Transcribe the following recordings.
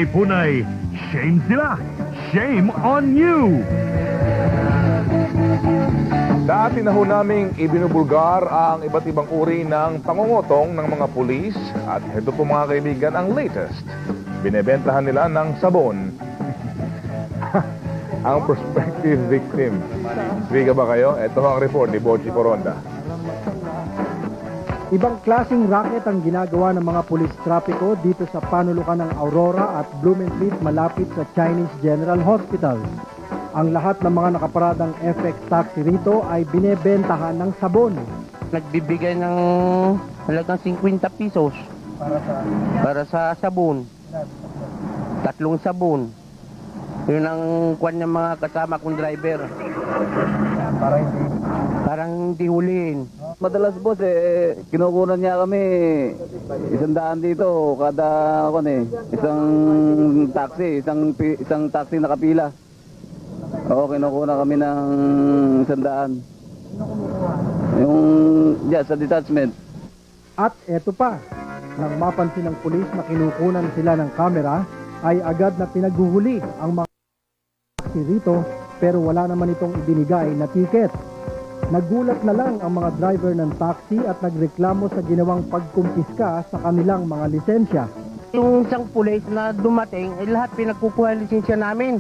Punay, shame sila. Shame on you! Dati na ho naming ibinubulgar ang iba't ibang uri ng pangungutong ng mga pulis at ito po mga kaibigan ang latest. Binebentahan nila ng sabon ang prospective victim. Biga ba kayo? Ito ang report ni Bochi Coronda. Ibang klaseng racket ang ginagawa ng mga pulis trapiko dito sa panulukan ng Aurora at Blumentritt malapit sa Chinese General Hospital. Ang lahat ng mga nakaparadang FX taxi rito ay binebentahan ng sabon. Nagbibigay ng halagang 50 pesos para sa sabon. 3 sabon. Yun ang kwan ng mga kasama kong driver. Parang hindi huliin. Madalas boss kinukunan niya kami 100 dito kada isang taxi, isang taxi nakapila. Oo, kinukunan kami ng 100. Yung sa detachment. At eto pa, nang mapansin ng pulis na kinukunan sila ng kamera, ay agad na pinaghuhuli ang mga taxi rito pero wala naman itong ibinigay na ticket. Nagulat na lang ang mga driver ng taxi at nagreklamo sa ginawang pagkumpiska sa kanilang mga lisensya. Yung isang pulis na dumating, lahat pinagkukuha ang lisensya namin.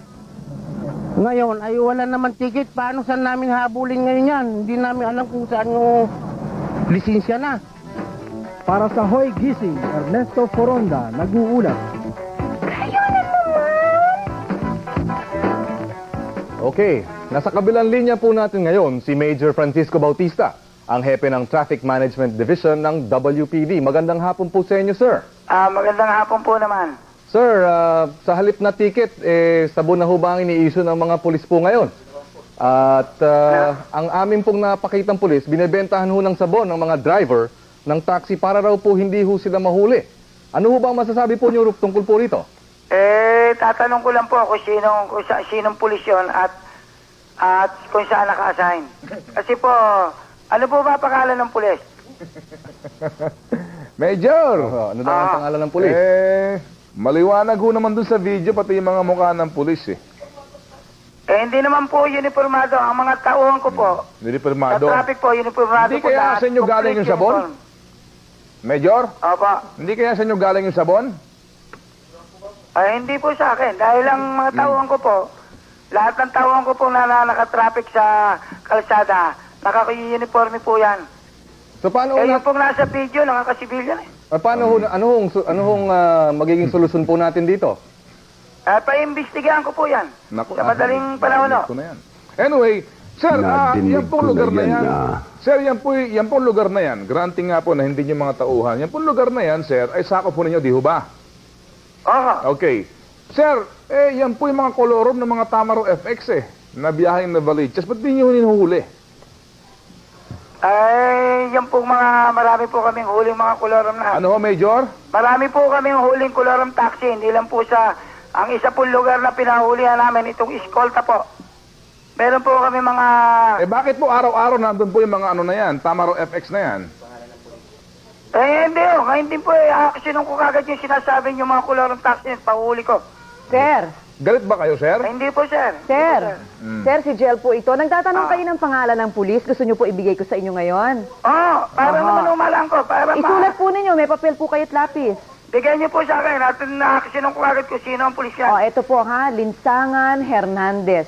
Ngayon, ay wala naman ticket. Paano saan namin habulin ngayon yan? Hindi namin alam kung saan yung lisensya na. Para sa Hoy Gising, Ernesto Foronda, nag-uulat. Okay, nasa kabilang linya po natin ngayon si Major Francisco Bautista, ang hepe ng Traffic Management Division ng WPD. Magandang hapon po sa inyo, sir. Magandang hapon po naman. Sir, sa halip na ticket, sabon na ho ba ang ini-issue ng mga pulis po ngayon? At ang amin pong napakitang pulis, binebentahan ho ng sabon ng mga driver ng taxi para raw po hindi ho sila mahuli. Ano ho ba ang masasabi po niyo tungkol po rito? Tatanong ko lang po kung sinong pulis yun at kung saan naka-assign. Kasi po, ano po ba pangalan ng pulis? Major! Ano daw ang pangalan ng pulis? Maliwanag ho naman dun sa video, pati yung mga mukha ng pulis Hindi naman po uniformado. Ang mga tauhan ko po, Uniformado. sa traffic po, uniformado Hindi po kaya lahat. sa inyo galing yung sabon? Uniform. Major? Opo. Hindi kaya sa inyo galing yung sabon? Hindi po sa akin. Dahil ang mga tauhan ko po, lahat ng tauhan ko po na naka-traffic sa kalsada, naka-uniforme po yan. So paano Yung pong nasa video, nakaka-civilian paano ano hong magiging solusyon po natin dito? Pa-imbestigahan ko po yan. Naku, Sa madaling panahon, no? ito na yan. Anyway, sir, yan pong lugar na yan. Sir, yan pong lugar na yan. Granting nga po na hindi nyo mga tauhan. Yan pong lugar na yan, sir, ay sakop po ninyo, di ho ba? Oo. Okay. Sir, yan po yung mga kolorom ng mga Tamaro FX na biyaheng na Valiches. Ba't di nyo hinuhuli? Yan po marami po kaming huling mga kolorom na. Ano ho, Major? Marami po kaming huling kolorom taxi. Hindi lang po ang isa pong lugar na pinahulihan namin, itong Escolta po. Meron po kami mga... Bakit po araw-araw nandun po yung mga ano na yan, Tamaro FX na yan? Hindi ho. Ngayon din po sinong ko kagad yung sinasabi yung mga kolorom taxi, pahuli ko. Sir, Galit ba kayo, sir? Hindi po, sir. sir, sir, si Jel po ito. Nagtatanong kayo ng pangalan ng pulis. Gusto niyo po ibigay ko sa inyo ngayon? Para naman umalang ko. Isulat po ninyo. May papel po kayo at lapis. Bigyan niyo po sa akin at sinong ko kagad kung sino ang pulis yan. Ito po ha. Linsangan Hernandez.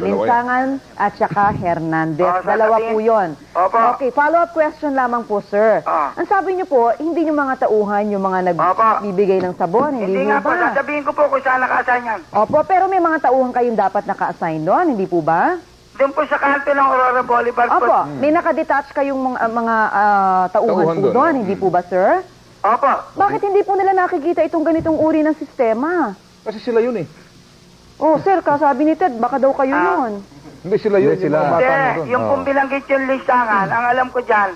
Linsangan at saka Hernandez. Dalawa po yun. Opo. Okay, follow-up question lamang po, sir. Ang sabi niyo po, hindi yung mga tauhan, yung mga nagbibigay ng sabon, Hindi nga po, sasabihin ko po kung saan naka-assign yan. Opo, pero may mga tauhan kayong dapat naka-assign doon, hindi po ba? Doon po sa kanto ng Aurora Boulevard po. Opo, may nakadetach kayong mga tauhan po doon. doon, hindi po ba, sir? Opo. Bakit hindi po nila nakikita itong ganitong uri ng sistema? Kasi sila yun Oh, sir, kasabi ni Ted, baka daw kayo yun. Hindi sila yun. Sila. Yung pong bilanggit yung listangan, ang alam ko dyan,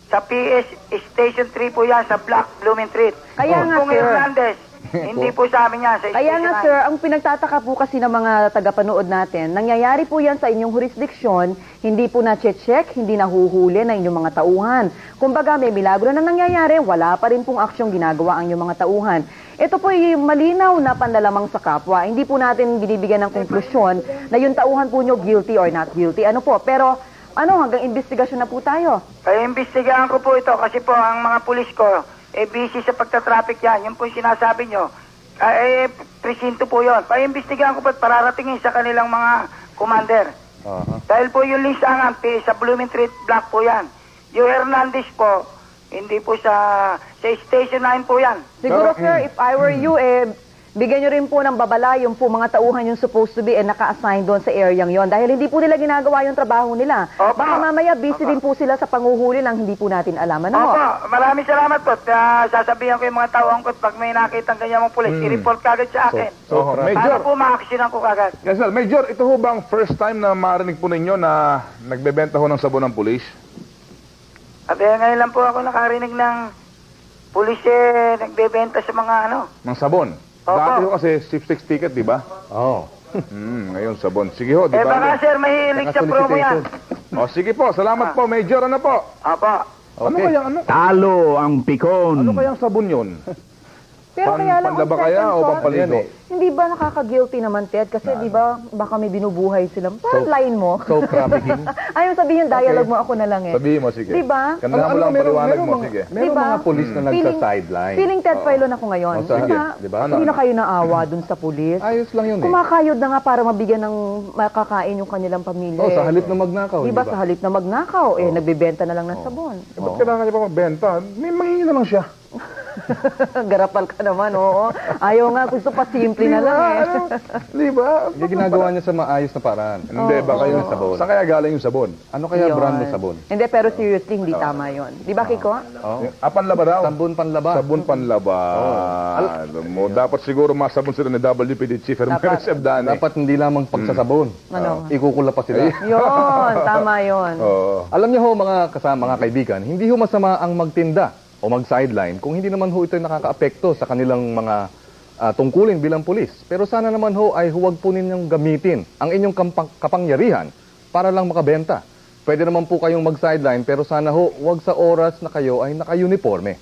sa PS Station 3 po yan, sa Block Blumentritt. Kaya nga, Pong sir. Hernandez, Hindi po sa amin yan. Sa Kaya station nga namin. sir, ang pinagtataka po kasi ng mga tagapanood natin, nangyayari po yan sa inyong jurisdiction, hindi po na-check, hindi nahuhuli ng inyong mga tauhan. Kumbaga may milagro na nangyayari, wala pa rin pong aksyong ginagawa ang inyong mga tauhan. Ito po yung malinaw na panlalamang sa kapwa. Hindi po natin binibigyan ng konklusyon na yung tauhan po nyo guilty or not guilty. Ano po? Pero hanggang investigasyon na po tayo. Kaya imbestigahan ko po ito kasi po ang mga pulis ko, busy sa pagtatraffic yan. Yun po yung sinasabi nyo. Presinto po yun. Paimbestigahan ko po at pararatingin sa kanilang mga commander. Dahil po yung linsangan, sa Blooming Street Block po yan. Yung Hernandez po, hindi po sa Station 9 po yan. Siguro sir, if I were you, bigyan nyo rin po ng babala yung po mga tauhan yung supposed to be naka-assign doon sa areang yon. Dahil hindi po nila ginagawa yung trabaho nila. Opo. Baka mamaya busy din po sila sa panguhuli lang hindi po natin alam. Ano ho? Opo, maraming salamat po. Sasabihan ko yung mga tauhan ko at pag may nakita ng ganyan mong pulis, i-report kagad sa akin. So, Para Major, po makaksinan ko kagad. yes, sir. Major, ito ho bang first time na marinig po ninyo na nagbebenta ho ng sabon ng pulis? Ngayon lang po ako nakarinig ng pulis nagbebenta sa mga Ng sabon? Opo. Dati ho kasi sip-six ticket, di ba? Oo. Ngayon sabon. Sige ho, di ba? baka sir, mahilig sa promo yan. O, sige po. Salamat po, Major. Ano po? Opo. Ano kaya, Talo ang pikon. ano kayang sabon yun? Pero kaya lang, Panlaba on kaya second o thought, pampaligo? hindi ba nakaka-guilty naman, Ted? Kasi di ba, baka may binubuhay sila. Parang line mo. So, trafficking. Ayaw sabihin, dialogue mo ako na lang eh. Sabihin mo, sige. Di ba? Ganda mo lang paliwanag mo, sige. Meron Diba? mga polis na nagsa-sideline. Feeling Ted Filon ako ngayon. O, sige. Diba? Diba? Hindi na kayo naawa dun sa pulis. Ayos lang yun eh. Kumakayod na nga para mabigyan ng makakain yung kanilang pamilya. Oh, sa halip na magnakaw, Di ba? Sa halip na magnakaw, nagbebenta na lang ng sabon. Ba't kailangan niya pa magbenta? May mangingi na lang siya. Garapal ka naman, oo. Ayaw nga, gusto pa simple na lang eh. Di ba? Yung ginagawa niya sa maayos na paraan. Hindi, baka yung sabon. Saan kaya galing yung sabon? Ano kaya Yun. brand ng sabon? Hindi, pero seriously, hindi tama yon. Di ba, Kiko? Oh. Panlaba daw. Sabon panlaba. Sabon panlaba. Alam mo, dapat siguro masabon sila ni WPD Chief Hermes F. Dani. Dapat hindi lamang pagsasabon. Ano? Ikukula pa sila. Yun, tama yon. Oo. Alam niyo ho mga kasama, mga kaibigan, hindi ho masama ang magtinda o mag-sideline kung hindi naman ho ito nakakaapekto sa kanilang mga tungkulin bilang pulis. Pero sana naman ho ay huwag po ninyong gamitin ang inyong kapangyarihan para lang makabenta. Pwede naman po kayong mag-sideline pero sana ho huwag sa oras na kayo ay naka-uniforme.